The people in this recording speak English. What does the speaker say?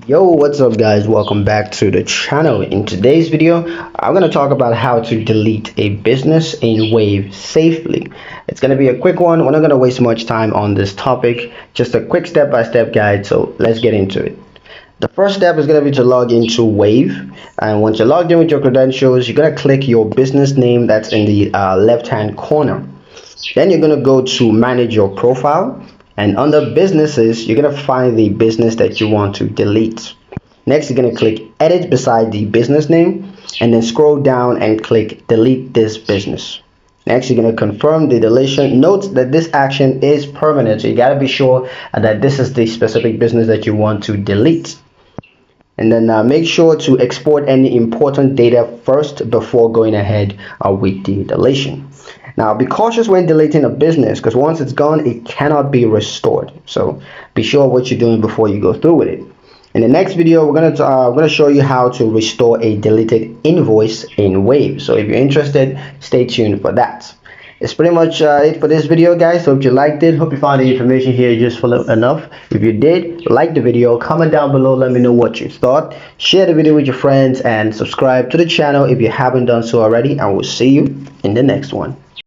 Yo, what's up guys? Welcome back to the channel. In today's video, I'm going to talk about how to delete a business in Wave safely. It's going to be a quick one. We're not going to waste much time on this topic. Just a quick step-by-step guide. So let's get into it. The first step is going to be to log into Wave. And once you're logged in with your credentials, you're going to click your business name that's in the left-hand corner. Then you're going to go to manage your profile, and under businesses you're going to find the business that you want to delete. Next you're going to click edit beside the business name, and then scroll down and click delete this business. Next you're going to confirm the deletion. Note that this action is permanent, so you got to be sure that this is the specific business that you want to delete. And then make sure to export any important data first before going ahead with the deletion. Now be cautious when deleting a business, because once it's gone it cannot be restored, so be sure what you're doing before you go through with it. In the next video we're gonna show you how to restore a deleted invoice in Wave, so if you're interested, stay tuned for that. It's pretty much it for this video guys. Hope you liked it. Hope you found the information here useful enough. If you did, like the video, comment down below, let me know what you thought, share the video with your friends, and subscribe to the channel if you haven't done so already, and we'll see you in the next one.